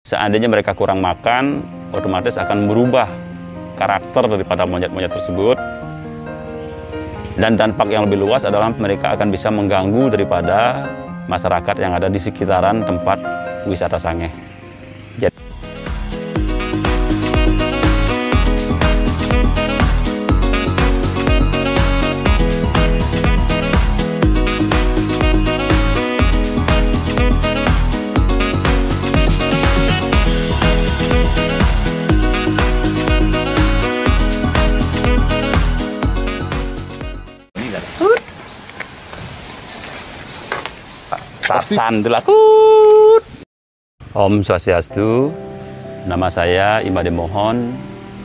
Seandainya mereka kurang makan, otomatis akan merubah karakter daripada monyet-monyet tersebut. Dan dampak yang lebih luas adalah mereka akan bisa mengganggu daripada masyarakat yang ada di sekitaran tempat wisata Sangeh. Tarsan dilakut. Om Swastiastu. Nama saya Imade Mohon,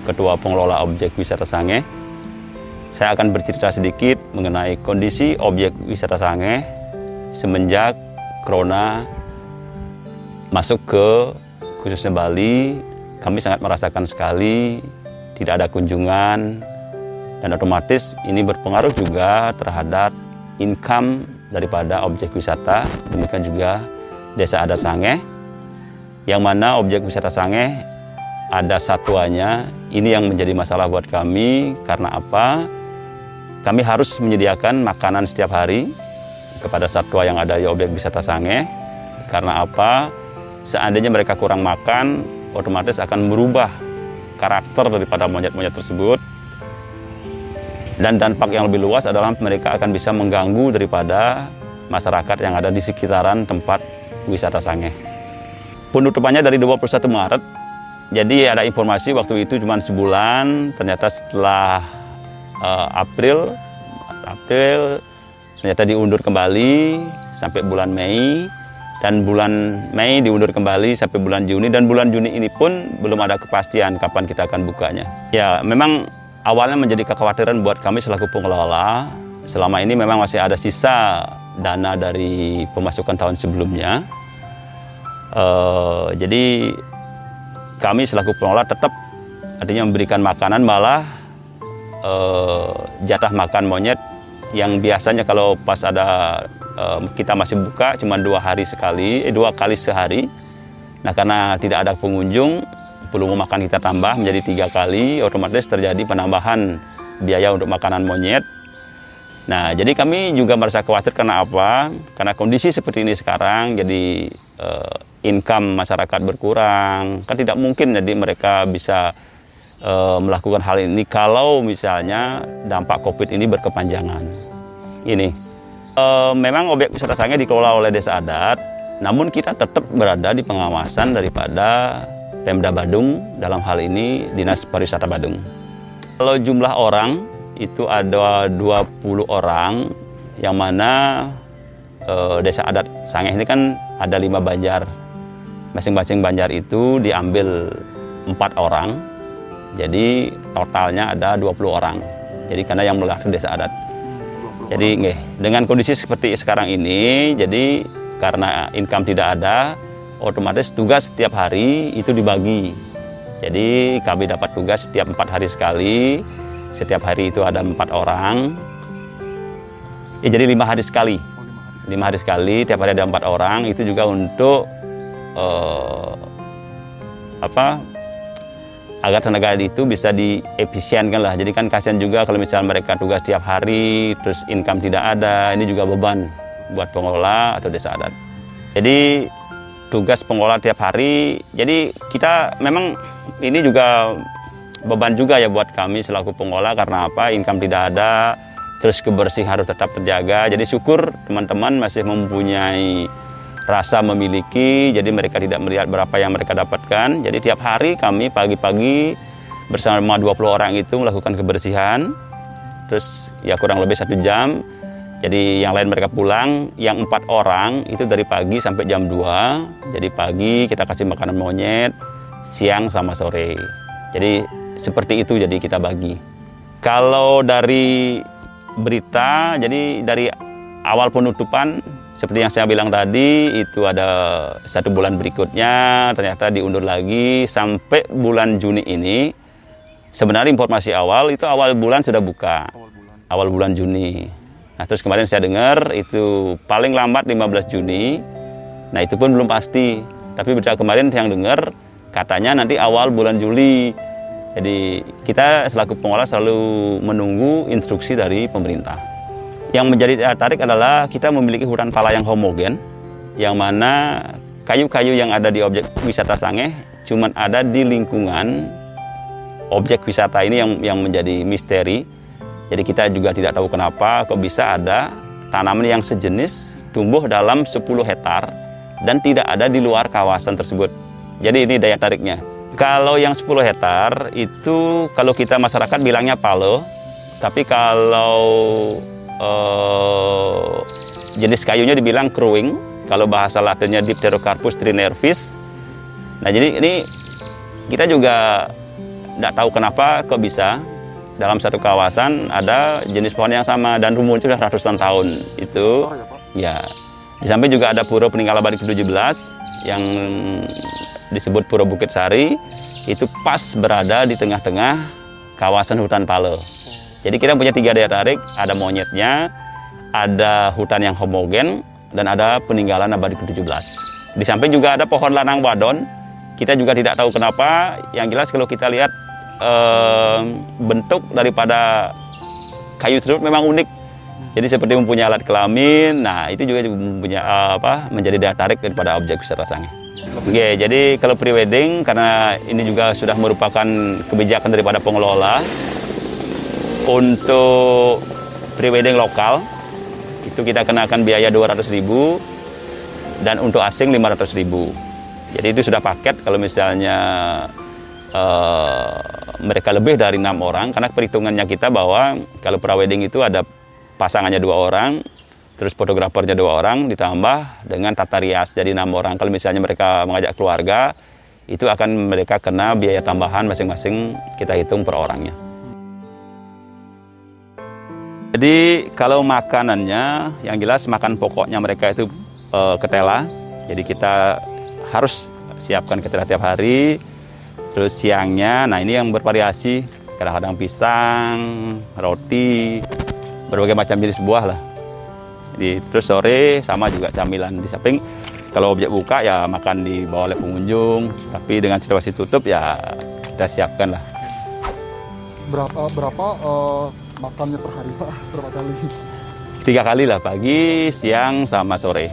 Ketua Pengelola Objek Wisata Sangeh. Saya akan bercerita sedikit mengenai kondisi objek wisata Sangeh semenjak Corona masuk ke khususnya Bali. Kami sangat merasakan sekali tidak ada kunjungan, dan otomatis ini berpengaruh juga terhadap income daripada objek wisata. Demikian juga Desa Adat Sangeh, yang mana objek wisata Sangeh ada satuannya. Ini yang menjadi masalah buat kami. Karena apa? Kami harus menyediakan makanan setiap hari kepada satwa yang ada di objek wisata Sangeh. Karena apa? Seandainya mereka kurang makan, otomatis akan merubah karakter daripada monyet-monyet tersebut. Dan dampak yang lebih luas adalah mereka akan bisa mengganggu daripada masyarakat yang ada di sekitaran tempat wisata Sangeh. Penutupannya dari 21 Maret, jadi ada informasi waktu itu cuma sebulan, ternyata setelah April ternyata diundur kembali sampai bulan Mei, dan bulan Mei diundur kembali sampai bulan Juni, dan bulan Juni ini pun belum ada kepastian kapan kita akan bukanya. Ya, memang awalnya menjadi kekhawatiran buat kami selaku pengelola. Selama ini memang masih ada sisa dana dari pemasukan tahun sebelumnya. Jadi kami selaku pengelola tetap artinya memberikan makanan, malah jatah makan monyet yang biasanya kalau pas ada kita masih buka cuma 2 kali sehari. Nah, karena tidak ada pengunjung, volume makan kita tambah menjadi 3 kali, otomatis terjadi penambahan biaya untuk makanan monyet. Nah, jadi kami juga merasa khawatir. Karena apa? Karena kondisi seperti ini sekarang, jadi income masyarakat berkurang. Kan tidak mungkin jadi mereka bisa melakukan hal ini kalau misalnya dampak COVID ini berkepanjangan. Ini memang objek wisata Sangeh dikelola oleh Desa Adat, namun kita tetap berada di pengawasan daripada Pemda Badung, dalam hal ini Dinas Pariwisata Badung. Kalau jumlah orang itu ada 20 orang, yang mana Desa Adat Sangeh ini kan ada 5 banjar. Masing-masing banjar itu diambil 4 orang, jadi totalnya ada 20 orang. Jadi karena yang melakukan Desa Adat. Jadi dengan kondisi seperti sekarang ini, jadi karena income tidak ada, otomatis tugas setiap hari itu dibagi. Jadi kami dapat tugas setiap 4 hari sekali. Setiap hari itu ada 4 orang. Jadi 5 hari sekali. 5 hari sekali, tiap hari ada 4 orang. Itu juga untuk agar tenaga itu bisa diefisienkan lah. Jadi kan kasihan juga kalau misalnya mereka tugas tiap hari, terus income tidak ada. Ini juga beban buat pengelola atau Desa Adat. Jadi tugas pengelola tiap hari, jadi kita memang ini juga beban juga ya buat kami selaku pengelola. Karena apa? Income tidak ada, terus kebersihan harus tetap terjaga. Jadi syukur teman-teman masih mempunyai rasa memiliki, jadi mereka tidak melihat berapa yang mereka dapatkan. Jadi tiap hari kami pagi-pagi bersama 20 orang itu melakukan kebersihan, terus ya kurang lebih 1 jam. Jadi yang lain mereka pulang, yang 4 orang itu dari pagi sampai jam 2. Jadi pagi kita kasih makanan monyet, siang sama sore. Jadi seperti itu jadi kita bagi. Kalau dari berita, jadi dari awal penutupan, seperti yang saya bilang tadi, itu ada 1 bulan berikutnya, ternyata diundur lagi sampai bulan Juni ini. Sebenarnya informasi awal itu awal bulan sudah buka, awal bulan Juni. Nah, terus kemarin saya dengar itu paling lambat 15 Juni. Nah, itu pun belum pasti. Tapi berita kemarin yang dengar katanya nanti awal bulan Juli. Jadi kita selaku pengolah selalu menunggu instruksi dari pemerintah. Yang menjadi daya tarik adalah kita memiliki hutan pala yang homogen, yang mana kayu-kayu yang ada di objek wisata Sangeh cuman ada di lingkungan objek wisata ini yang menjadi misteri. Jadi kita juga tidak tahu kenapa kok bisa ada tanaman yang sejenis tumbuh dalam 10 hektar dan tidak ada di luar kawasan tersebut. Jadi ini daya tariknya. Kalau yang 10 hektar itu kalau kita masyarakat bilangnya palo, tapi kalau jenis kayunya dibilang kruing, kalau bahasa latinnya Dipterocarpus trinervis. Nah jadi ini kita juga tidak tahu kenapa kok bisa dalam satu kawasan ada jenis pohon yang sama dan umurnya sudah ratusan tahun. Itu ya. Di samping juga ada pura peninggalan abad ke-17 yang disebut Pura Bukit Sari. Itu pas berada di tengah-tengah kawasan hutan pala. Jadi kita punya 3 daya tarik, ada monyetnya, ada hutan yang homogen, dan ada peninggalan abad ke-17. Di samping juga ada pohon lanang wadon. Kita juga tidak tahu kenapa, yang jelas kalau kita lihat bentuk daripada kayu tersebut memang unik. Jadi seperti mempunyai alat kelamin. Nah itu juga mempunyai menjadi daya tarik daripada objek wisata Sangeh. Oke, jadi kalau prewedding karena ini juga sudah merupakan kebijakan daripada pengelola untuk prewedding lokal itu kita kenakan biaya 200.000 dan untuk asing 500.000. Jadi itu sudah paket kalau misalnya mereka lebih dari 6 orang, karena perhitungannya kita bahwa kalau prawedding itu ada pasangannya 2 orang, terus fotografernya 2 orang, ditambah dengan tata rias, jadi 6 orang. Kalau misalnya mereka mengajak keluarga, itu akan mereka kena biaya tambahan masing-masing, kita hitung per orangnya. Jadi kalau makanannya, yang jelas makan pokoknya mereka itu ketela, jadi kita harus siapkan ketela tiap hari. Terus siangnya, nah ini yang bervariasi, kadang-kadang pisang, roti, berbagai macam jenis buah lah. Jadi terus sore sama juga camilan. Di samping kalau objek buka ya makan dibawa oleh pengunjung, tapi dengan situasi tutup ya kita siapkan lah. Berapa makannya per hari Pak? Berapa kali? 3 kali lah, pagi, siang, sama sore.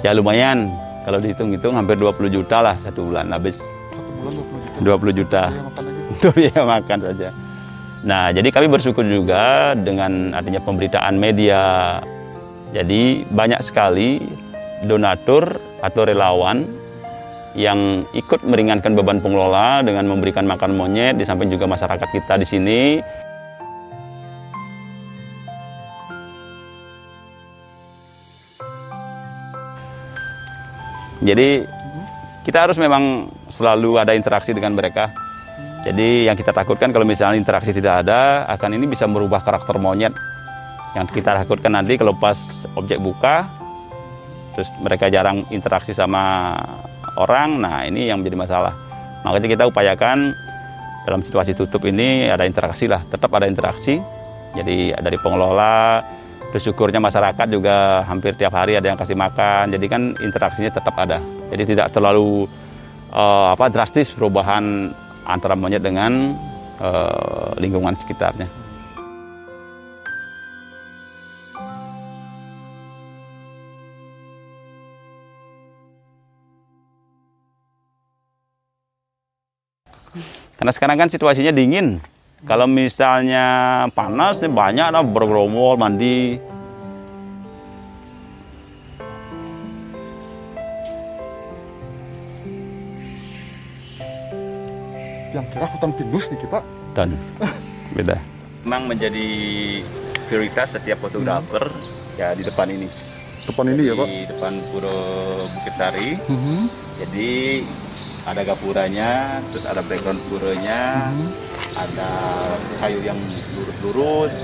Ya lumayan, kalau dihitung-hitung hampir 20 juta lah 1 bulan habis. 1 bulan 20 juta. Biaya makan lagi. Untuk biaya makan saja. Nah, jadi kami bersyukur juga dengan adanya pemberitaan media. Jadi banyak sekali donatur atau relawan yang ikut meringankan beban pengelola dengan memberikan makan monyet, di samping juga masyarakat kita di sini. Jadi kita harus memang selalu ada interaksi dengan mereka. Jadi yang kita takutkan kalau misalnya interaksi tidak ada, akan ini bisa merubah karakter monyet. Yang kita takutkan nanti kalau pas objek buka, terus mereka jarang interaksi sama orang, nah ini yang menjadi masalah. Makanya kita upayakan dalam situasi tutup ini ada interaksi lah, tetap ada interaksi. Jadi dari pengelola, terus syukurnya masyarakat juga hampir tiap hari ada yang kasih makan. Jadi kan interaksinya tetap ada. Jadi tidak terlalu drastis perubahan antara monyet dengan lingkungan sekitarnya. Karena sekarang kan situasinya dingin. Kalau misalnya panas, banyak lah bergerombol mandi. Yang kira hutan pinus nih kita. Dan beda. Memang menjadi prioritas setiap fotografer ya di depan ini. Depan ini ya Pak? Di depan Pura Bukit Sari. Jadi ada gapuranya, terus ada background puranya, ada kayu yang lurus-lurus.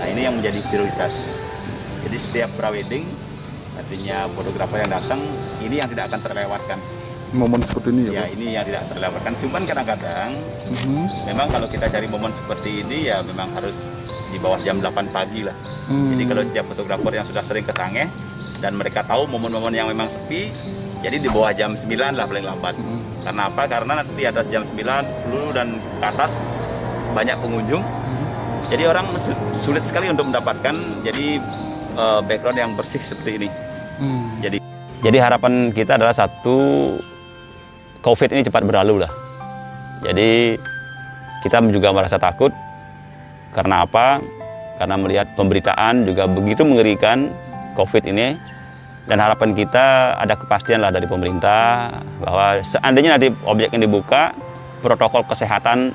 Nah ini yang menjadi prioritas. Jadi setiap prawedding, artinya fotografer yang datang, ini yang tidak akan terlewatkan. Momen seperti ini ya Pak? Ya ini yang tidak terlewatkan. Cuman kadang-kadang, memang kalau kita cari momen seperti ini ya memang harus di bawah jam 8 pagi lah. Jadi kalau setiap fotografer yang sudah sering ke Sangeh dan mereka tahu momen-momen yang memang sepi, Jadi di bawah jam 9 lah paling lambat. Karena apa? Karena nanti di atas jam 9, 10 dan ke atas banyak pengunjung. Jadi orang sulit sekali untuk mendapatkan background yang bersih seperti ini. Jadi harapan kita adalah satu, COVID ini cepat berlalu lah. Jadi kita juga merasa takut. Karena apa? Karena melihat pemberitaan juga begitu mengerikan COVID ini. Dan harapan kita ada kepastian lah dari pemerintah bahwa seandainya nanti objek ini dibuka, protokol kesehatan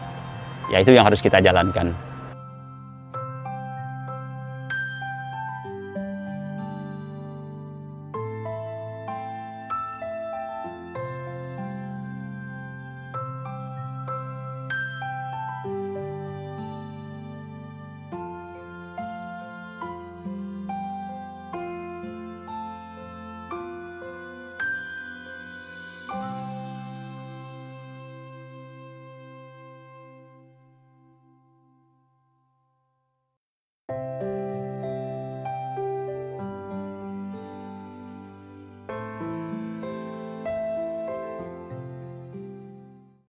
ya itu yang harus kita jalankan.